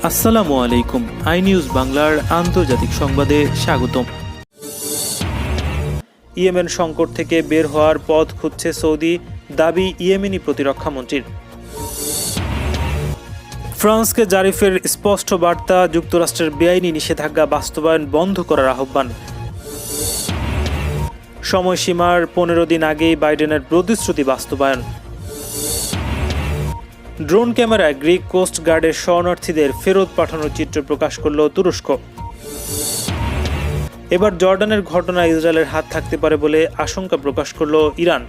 আসসালামু আলাইকুম। I news বাংলার আন্তর্জাতিক সংবাদে স্বাগতম। ইয়েমেন সংকট থেকে বের হওয়ার পথ খুঁজছে সৌদি, দাবি ইয়েমেনি প্রতিরক্ষা মন্ত্রীর। ফ্রান্সকে জারিফের স্পষ্ট বার্তা, যুক্তরাষ্ট্রের বেআইনি নিষেধাজ্ঞা বাস্তবায়ন বন্ধ করার আহ্বান। সময়সীমার 15 দিন আগেই বাইডেনের প্রতিশ্রুতি বাস্তবায়ন। ড্রোন ক্যামেরায় গ্রিক কোস্ট গার্ডের শরণার্থীদের ফেরত পাঠানোর চিত্র প্রকাশ করল তুরস্ক। এবার জর্ডানের ঘটনা ইসরায়েলের হাত থাকতে পারে বলে আশঙ্কা প্রকাশ করল ইরান।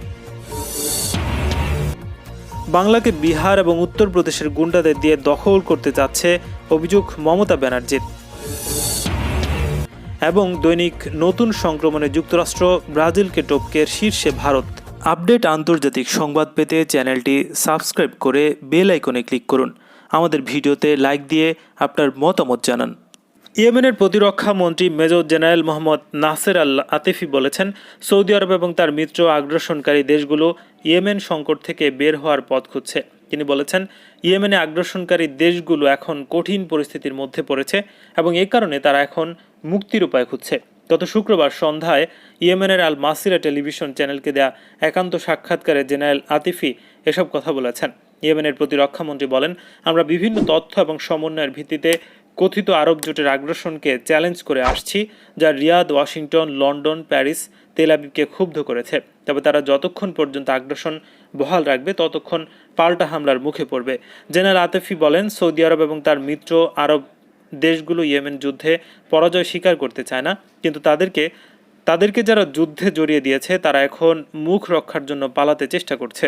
বাংলাকে বিহার এবং উত্তরপ্রদেশের গুন্ডাদের দিয়ে দখল করতে যাচ্ছে অভিযোগ মমতা ব্যানার্জির। এবং দৈনিক নতুন সংক্রমণে যুক্তরাষ্ট্র, ব্রাজিলকে টপকে শীর্ষে ভারত। আপডেট আন্তর্জাতিক সংবাদ পেতে চ্যানেলটি সাবস্ক্রাইব করে বেল আইকনে ক্লিক করুন। আমাদের ভিডিওতে লাইক দিয়ে আপনার মতামত জানান। ইয়েমেনের প্রতিরক্ষা মন্ত্রী মেজর জেনারেল মোহাম্মদ নাসের আল আতিফি বলেছেন, সৌদি আরব এবং তার মিত্র আগ্রাসনকারী দেশগুলো ইয়েমেন সংকট থেকে বের হওয়ার পথ খুঁজছে। তিনি বলেছেন, ইয়েমেনে আগ্রাসনকারী দেশগুলো এখন কঠিন পরিস্থিতির মধ্যে পড়েছে এবং এই কারণে তারা এখন মুক্তির উপায় খুঁজছে। গত শুক্রবার সন্ধ্যায় ইয়েমেনের আল মাসিরা টেলিভিশন চ্যানেলকে দেয়া একান্ত সাক্ষাৎকারে জেনারেল আতিফি এসব কথা বলেছেন। ইয়েমেনের প্রতিরক্ষামন্ত্রী বলেন, আমরা বিভিন্ন তথ্য এবং সমন্বয়ের ভিত্তিতে কথিত আরব জোটের আগ্রাসনকে চ্যালেঞ্জ করে আসছি, যা রিয়াদ, ওয়াশিংটন, লন্ডন, প্যারিস, তেল আবিবকে ক্ষুব্ধ করেছে। তবে তারা যতক্ষণ পর্যন্ত আগ্রাসন বহাল রাখবে ততক্ষণ পাল্টা হামলার মুখে পড়বে। জেনারেল আতিফি বলেন, সৌদি আরব এবং তার মিত্র আরব দেশগুলো ইয়েমেন যুদ্ধে পরাজয় স্বীকার করতে চায় না, কিন্তু তাদেরকে যারা যুদ্ধে জড়িয়ে দিয়েছে তারা এখন মুখ রক্ষার জন্য পালাতে চেষ্টা করছে।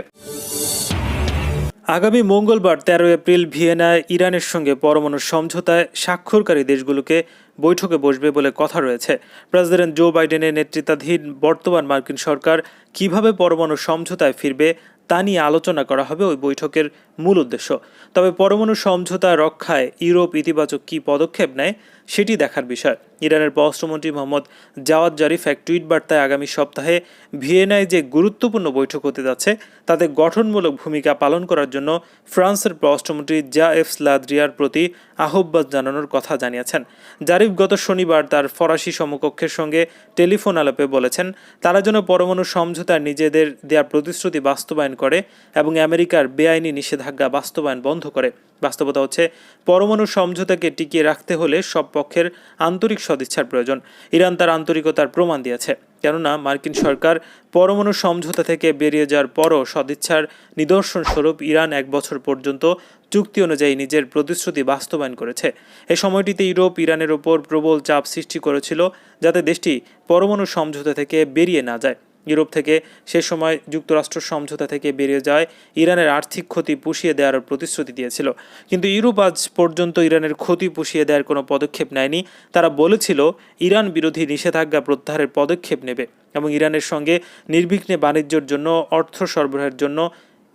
আগামী মঙ্গলবার 13 এপ্রিল ভিয়েনায় ইরানের সঙ্গে পরমাণু সমঝোতায় স্বাক্ষরকারী দেশগুলোকে বৈঠকে বসবে বলে কথা রয়েছে। প্রেসিডেন্ট জো বাইডেনের নেতৃত্বাধীন বর্তমান মার্কিন সরকার কিভাবে পরমাণু সমঝোতায় ফিরবে তা নিয়ে আলোচনা করা হবে ওই বৈঠকের মূল উদ্দেশ্য। তবে পরমাণু সমঝোতা রক্ষায় ইউরোপ ইতিবাচক কী পদক্ষেপ নেয় সেটি দেখার বিষয়। ইরানের পররাষ্ট্রমন্ত্রী মোহাম্মদ জাওয়াদ জারিফ এক টুইট বার্তায় আগামী সপ্তাহে ভিয়েনায় যে গুরুত্বপূর্ণ বৈঠক হতে যাচ্ছে তাতে গঠনমূলক ভূমিকা পালন করার জন্য ফ্রান্সের পররাষ্ট্রমন্ত্রী জাএফ লাদ্রিয়ার প্রতি আহ্বান জানানোর কথা জানিয়েছেন। জারিফ গত শনিবার তার ফরাসি সমকক্ষের সঙ্গে টেলিফোন আলাপে বলেছেন, তারা যেন পরমাণু সমঝোতায় নিজেদের দেওয়া প্রতিশ্রুতি বাস্তবায়ন করে এবং আমেরিকার বেআইনি নিষেধাজ্ঞা বাস্তবায়ন বন্ধ করে। বাস্তবতা হচ্ছে, পরমাণু সমঝোতাকে টিকিয়ে রাখতে হলে সব পক্ষের আন্তরিক সদিচ্ছার প্রয়োজন। ইরান তার আন্তরিকতার প্রমাণ দিয়েছে, কেননা মার্কিন সরকার পরমাণু সমঝোতা থেকে বেরিয়ে যাওয়ার পরও সদিচ্ছার নিদর্শন স্বরূপ ইরান 1 বছর পর্যন্ত চুক্তি অনুযায়ী নিজের প্রতিশ্রুতি বাস্তবায়ন করেছে। এই সময়টিতে ইউরোপ ইরানের ওপর প্রবল চাপ সৃষ্টি করেছিল যাতে দেশটি পরমাণু সমঝোতা থেকে বেরিয়ে না যায়। ইউরোপ থেকে সে সময় যুক্তরাষ্ট্র সমঝোতা থেকে বেরিয়ে যায় ইরানের আর্থিক ক্ষতি পুষিয়ে দেওয়ার প্রতিশ্রুতি দিয়েছিল, কিন্তু ইউরোপ আজ পর্যন্ত ইরানের ক্ষতি পুষিয়ে দেওয়ার কোনো পদক্ষেপ নেয়নি। তারা বলেছিল ইরান বিরোধী নিষেধাজ্ঞা প্রত্যাহারের পদক্ষেপ নেবে এবং ইরানের সঙ্গে নির্বিঘ্নে বাণিজ্যের জন্য অর্থ সরবরাহের জন্য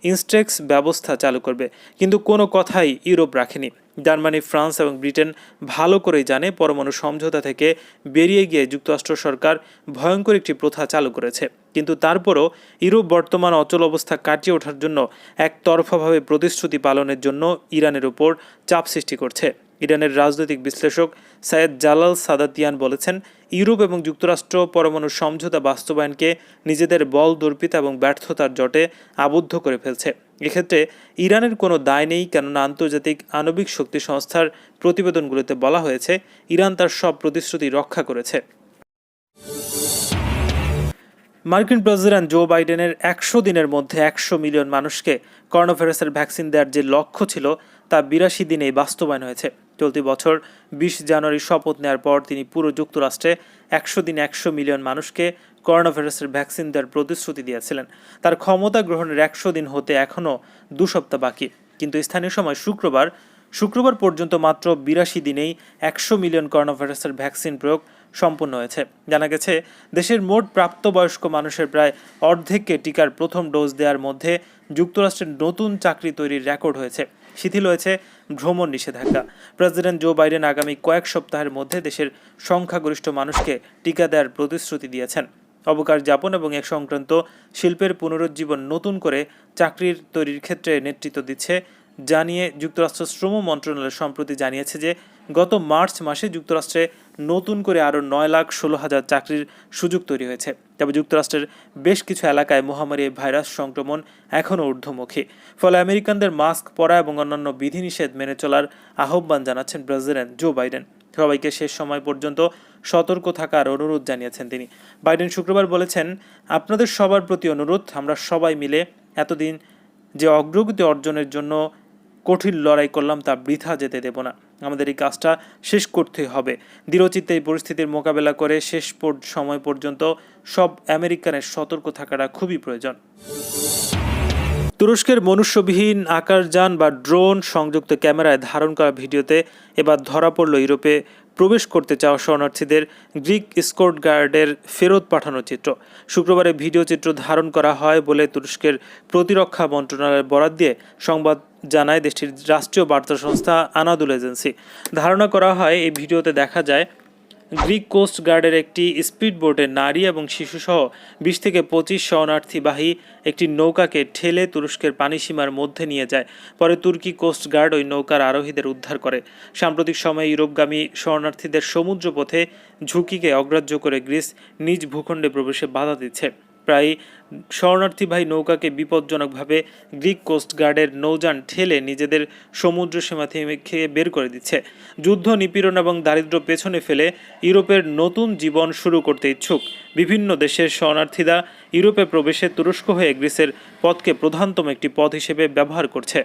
ইনস্ট্রেক্স ব্যবস্থা চালু করবে, কিন্তু কোনো কথাই ইউরোপ রাখেনি। জার্মানি, ফ্রান্স এবং ব্রিটেন ভালো করেই জানে পরমাণু সমঝোতা থেকে বেরিয়ে গিয়ে যুক্তরাষ্ট্র সরকার ভয়ঙ্কর একটি প্রথা চালু করেছে, কিন্তু তারপরও ইউরোপ বর্তমান অচল অবস্থা কাটিয়ে ওঠার জন্য একতরফাভাবে প্রতিশ্রুতি পালনের জন্য ইরানের উপর চাপ সৃষ্টি করছে। ইরানের রাজনৈতিক বিশ্লেষক সায়েদ জালাল সাদাতিয়ান বলেছেন, ইউরোপ এবং যুক্তরাষ্ট্র পরমাণু সমঝোতা বাস্তবায়নকে নিজেদের বল দর্পিতা এবং ব্যর্থতার জটে আবদ্ধ করে ফেলছে। এক্ষেত্রে ইরানের কোনো দায় নেই, কেননা আন্তর্জাতিক আণবিক শক্তি সংস্থার প্রতিবেদনগুলোতে বলা হয়েছে ইরান তার সব প্রতিশ্রুতি রক্ষা করেছে। মার্কিন প্রেসিডেন্ট জো বাইডেনের 100 দিনের মধ্যে 100 মিলিয়ন মানুষকে করোনাভাইরাসের ভ্যাকসিন দেওয়ার যে লক্ষ্য ছিল তা 82 দিনেই বাস্তবায়ন হয়েছে। চলতি বছর 20 জানুয়ারি শপথ নেওয়ার পর তিনি পুরো যুক্তরাষ্ট্রে 100 দিনে 100 মিলিয়ন মানুষকে করোনাভাইরাসের ভ্যাকসিন দেওয়ার প্রতিশ্রুতি দিয়েছিলেন। তার ক্ষমতা গ্রহণের 100 দিন হতে এখনও 2 সপ্তাহ বাকি, কিন্তু স্থানীয় সময় শুক্রবার পর্যন্ত মাত্র 82 দিনেই 100 মিলিয়ন করোনাভাইরাসের ভ্যাকসিন প্রয়োগ সম্পন্ন হয়েছে। জানা গেছে, দেশের মোট প্রাপ্তবয়স্ক মানুষের প্রায় অর্ধেককে টিকার প্রথম ডোজ দেওয়ার মধ্যে যুক্তরাষ্ট্রের নতুন চাকরি তৈরির রেকর্ড হয়েছে। শিথিল হয়েছে ভ্রমণ নিষেধাজ্ঞা। প্রেসিডেন্ট জো বাইডেন আগামী কয়েক সপ্তাহের মধ্যে দেশের সংখ্যাগরিষ্ঠ মানুষকে টিকা দেওয়ার প্রতিশ্রুতি দিয়েছেন। অবকাশ যাপন এবং এ সংক্রান্ত শিল্পের পুনরুজ্জীবন নতুন করে চাকরির তৈরির ক্ষেত্রে নেতৃত্ব দিচ্ছে জানিয়ে যুক্তরাষ্ট্র শ্রম মন্ত্রণালয় সম্প্রতি জানিয়েছে যে গত মার্চ মাসে যুক্তরাষ্ট্রে নতুন করে আরও 9,16,000 চাকরির সুযোগ তৈরি হয়েছে। তবে যুক্তরাষ্ট্রের বেশ কিছু এলাকায় মহামারী ভাইরাস সংক্রমণ এখনও ঊর্ধ্বমুখী। ফলে আমেরিকানদের মাস্ক পরা এবং অন্যান্য বিধিনিষেধ মেনে চলার আহ্বান জানাচ্ছেন প্রেসিডেন্ট জো বাইডেন। সবাইকে শেষ সময় পর্যন্ত সতর্ক থাকার অনুরোধ জানিয়েছেন তিনি। বাইডেন শুক্রবার বলেছেন, আপনাদের সবার প্রতি অনুরোধ, আমরা সবাই মিলে এতদিন যে অগ্রগতি অর্জনের জন্য কঠিন লড়াই করলাম তা বৃথা যেতে দেব না। আমাদের এই কাজটা শেষ করতে হবে। দৃঢ়চিত্তে এই পরিস্থিতির মোকাবেলা করে শেষ সময় পর্যন্ত সব আমেরিকানের সতর্ক থাকাটা খুবই প্রয়োজন। তুরস্কের মনুষ্যবিহীন আকাশযান বা ড্রোন সংযুক্ত ক্যামেরায় ধারণ করা ভিডিওতে এবার ধরা পড়ল ইউরোপে প্রবেশ করতে চাওয়া শরণার্থীদের গ্রিক স্কোট গার্ডের ফেরত পাঠানোর চিত্র। শুক্রবারে ভিডিও চিত্র ধারণ করা হয় বলে তুরস্কের প্রতিরক্ষা মন্ত্রণালয়ের বরাত দিয়ে সংবাদ জানায় দেশটির রাষ্ট্রীয় বার্তা সংস্থা আনাদুল এজেন্সি। ধারণা করা হয় এই ভিডিওতে দেখা যায় গ্রিক কোস্ট গার্ডের একটি স্পিডবোটে নারী এবং শিশুসহ 20 থেকে 25 শরণার্থীবাহী একটি নৌকাকে ঠেলে তুরস্কের পানিসীমার মধ্যে নিয়ে যায়। পরে তুর্কি কোস্ট গার্ড ওই নৌকার আরোহীদের উদ্ধার করে। সাম্প্রতিক সময়ে ইউরোপগামী শরণার্থীদের সমুদ্রপথে ঝুঁকিকে অগ্রাহ্য করে গ্রিস নিজ ভূখণ্ডে প্রবেশে বাধা দিচ্ছে। প্রায় শরণার্থীবাহী নৌকাকে বিপজ্জনকভাবে গ্রিক কোস্ট গার্ডের নৌযান ঠেলে নিজেদের সমুদ্র সীমা থেকে বের করে দিচ্ছে। যুদ্ধ, নিপীড়ন এবং দারিদ্র্য পেছনে ফেলে ইউরোপের নতুন জীবন শুরু করতে ইচ্ছুক বিভিন্ন দেশের শরণার্থীরা ইউরোপে প্রবেশে তুরস্ক হয়ে গ্রিসের পথকে প্রধানতম একটি পথ হিসেবে ব্যবহার করছে।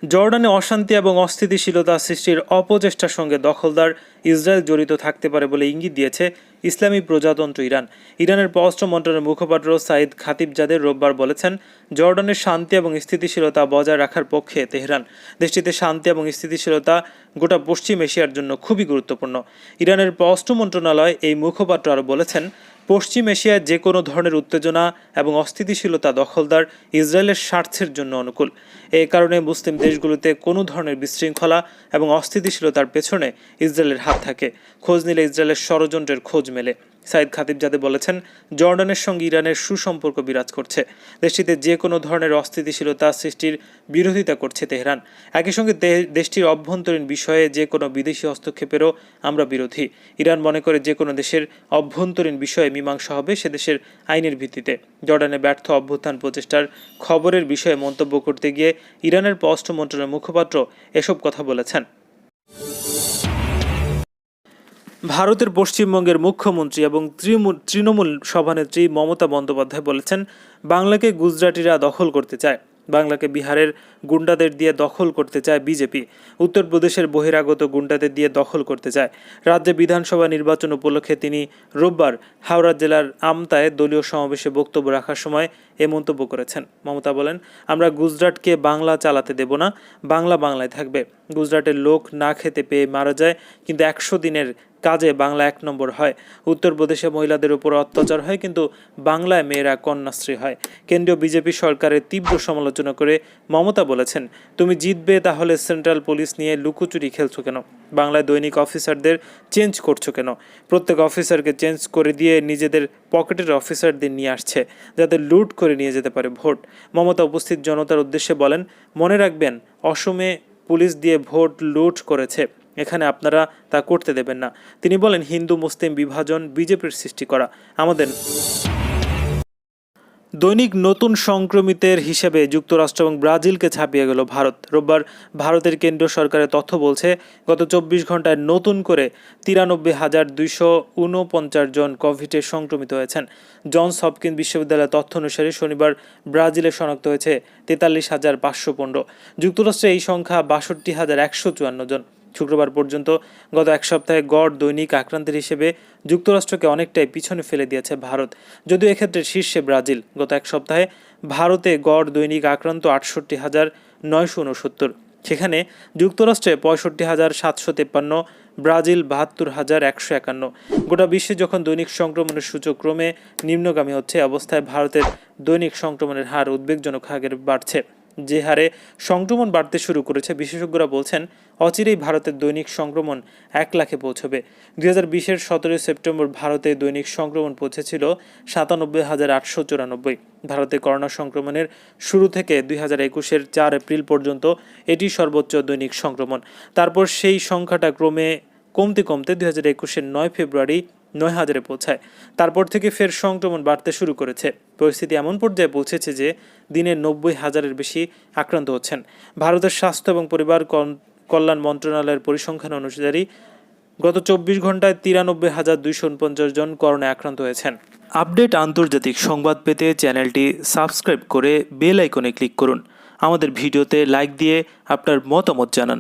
জর্ডানে অশান্তি এবং অস্থিতিশীলতা সৃষ্টির অপচেষ্টার সঙ্গে দখলদার ইসরায়েল জড়িত থাকতে পারে বলে ইঙ্গিত দিয়েছে ইসলামী প্রজাতন্ত্র ইরান। ইরানের পররাষ্ট্র মন্ত্রণালয়ের মুখপাত্র সাইদ খাতিবজাদের রোববার বলেছেন, জর্ডানের শান্তি এবং স্থিতিশীলতা বজায় রাখার পক্ষে তেহরান। দেশটিতে শান্তি এবং স্থিতিশীলতা গোটা পশ্চিম এশিয়ার জন্য খুবই গুরুত্বপূর্ণ। ইরানের পররাষ্ট্র মন্ত্রণালয় এই মুখপাত্র আরও বলেছেন, পশ্চিম এশিয়ায় যে কোনো ধরনের উত্তেজনা এবং অস্থিতিশীলতা দখলদার ইসরায়েলের স্বার্থের জন্য অনুকূল। এই কারণে মুসলিম দেশগুলোতে কোনো ধরনের বিশৃঙ্খলা এবং অস্থিতিশীলতার পেছনে ইসরায়েলের হাত থাকে। খোঁজ নিলে ইসরায়েলের ষড়যন্ত্রের খোঁজ মেলে। সাইদ খাতিবজাদে বলেছেন, জর্ডানের সঙ্গে ইরানের সুসম্পর্ক বিরাজ করছে। দেশটিতে যে কোনো ধরনের অস্থিতিশীলতা সৃষ্টির বিরোধিতা করছে তেহরান। একই সঙ্গে দেশটির অভ্যন্তরীণ বিষয়ে যে কোনো বিদেশি হস্তক্ষেপেরও আমরা বিরোধী। ইরান মনে করে যে কোনো দেশের অভ্যন্তরীণ বিষয়ে মীমাংসা হবে সে দেশের আইনের ভিত্তিতে। জর্ডানে ব্যর্থ অভ্যুত্থান প্রচেষ্টার খবরের বিষয়ে মন্তব্য করতে গিয়ে ইরানের পররাষ্ট্র মন্ত্রণালয়ের মুখপাত্র এসব কথা বলেছেন। ভারতের পশ্চিমবঙ্গের মুখ্যমন্ত্রী এবং তৃণমূল সভানেত্রী মমতা বন্দ্যোপাধ্যায় বলেছেন, বাংলাকে গুজরাটিরা দখল করতে চায়। বাংলাকে বিহারের গুন্ডাদের দিয়ে দখল করতে চায় বিজেপি। উত্তরপ্রদেশের বহিরাগত গুন্ডাদের দিয়ে দখল করতে চায়। রাজ্যে বিধানসভা নির্বাচন উপলক্ষে তিনি রোববার হাওড়া জেলার আমতায় দলীয় সমাবেশে বক্তব্য রাখার সময় এ মন্তব্য করেছেন। মমতা বলেন, আমরা গুজরাটকে বাংলা চালাতে দেব না, বাংলা বাংলায় থাকবে। গুজরাটের লোক না খেতে পেয়ে মারা যায়, কিন্তু 100 দিনের কাজে বাংলা 1 নম্বর হয়। উত্তরপ্রদেশে মহিলাদের উপর অত্যাচার হয়, কিন্তু বাংলায় মেয়েরা কন্যাশ্রী হয়। কেন্দ্রীয় বিজেপি সরকারের তীব্র সমালোচনা করে মমতা বলেছেন, তুমি জিতবে তাহলে সেন্ট্রাল পুলিশ নিয়ে লুকোচুরি খেলছো কেন? বাংলায় দৈনিক অফিসারদের চেঞ্জ করছো কেন? প্রত্যেক অফিসারকে চেঞ্জ করে দিয়ে নিজেদের পকেটের অফিসারদের নিয়ে আসছে, যাতে লুট করে নিয়ে যেতে পারে ভোট। মমতা উপস্থিত জনতার উদ্দেশ্যে বলেন, মনে রাখবেন, অসমে পুলিশ দিয়ে ভোট লুট করেছে, এখানে আপনারা তা করতে দেবেন না। তিনি বলেন, হিন্দু মুসলিম বিভাজন বিজেপির সৃষ্টি করা। আমাদের দৈনিক নতুন সংক্রমিতের হিসেবে যুক্তরাষ্ট্র এবং ব্রাজিলকে ছাপিয়ে গেল ভারত। রোববার ভারতের কেন্দ্রীয় সরকারের তথ্য বলছে, গত 24 ঘন্টায় নতুন করে 93,249 জন কোভিডে সংক্রমিত হয়েছেন। জনস হপকিন্স বিশ্ববিদ্যালয়ের তথ্য অনুসারে শনিবার ব্রাজিলে শনাক্ত হয়েছে 43,515। যুক্তরাষ্ট্রে এই সংখ্যা 62,154 জন। শুক্রবার পর্যন্ত গত এক সপ্তাহে গড় দৈনিক আক্রান্তের হিসেবে যুক্তরাষ্ট্রকে অনেকটাই পিছনে ফেলে দিয়েছে ভারত, যদিও এক্ষেত্রে শীর্ষে ব্রাজিল। গত এক সপ্তাহে ভারতে গড় দৈনিক আক্রান্ত 68,969, সেখানে যুক্তরাষ্ট্রে 65,753, ব্রাজিল 72,151। গোটা বিশ্বে যখন দৈনিক সংক্রমণের সূচক ক্রমে নিম্নগামী হচ্ছে, অবস্থায় ভারতের দৈনিক সংক্রমণের হার উদ্বেগজনক হারে বাড়ছে। যে হারে সংক্রমণ বাড়তে শুরু করেছে, বিশেষজ্ঞরা বলছেন অচিরেই ভারতের দৈনিক সংক্রমণ 1 লাখে পৌঁছবে। 2020-এর 17 সেপ্টেম্বর ভারতে দৈনিক সংক্রমণ পৌঁছেছিল 97,894। ভারতে করোনা সংক্রমণের শুরু থেকে 2021-এর 4 এপ্রিল পর্যন্ত এটি সর্বোচ্চ দৈনিক সংক্রমণ। তারপর সেই সংখ্যাটা ক্রমে কমতে কমতে 2021-এর 9 ফেব্রুয়ারি 9,000-এ পৌঁছায়। তারপর থেকে ফের সংক্রমণ বাড়তে শুরু করেছে। পরিস্থিতি এমন পর্যায়ে পৌঁছেছে যে দিনে 90,000-এর বেশি আক্রান্ত হচ্ছেন। ভারতের স্বাস্থ্য এবং পরিবার কল্যাণ মন্ত্রণালয়ের পরিসংখ্যান অনুযায়ী গত 24 ঘন্টায় 93,249 জন করোনায় আক্রান্ত হয়েছেন। আপডেট আন্তর্জাতিক সংবাদ পেতে চ্যানেলটি সাবস্ক্রাইব করে বেল আইকনে ক্লিক করুন। আমাদের ভিডিওতে লাইক দিয়ে আপনার মতামত জানান।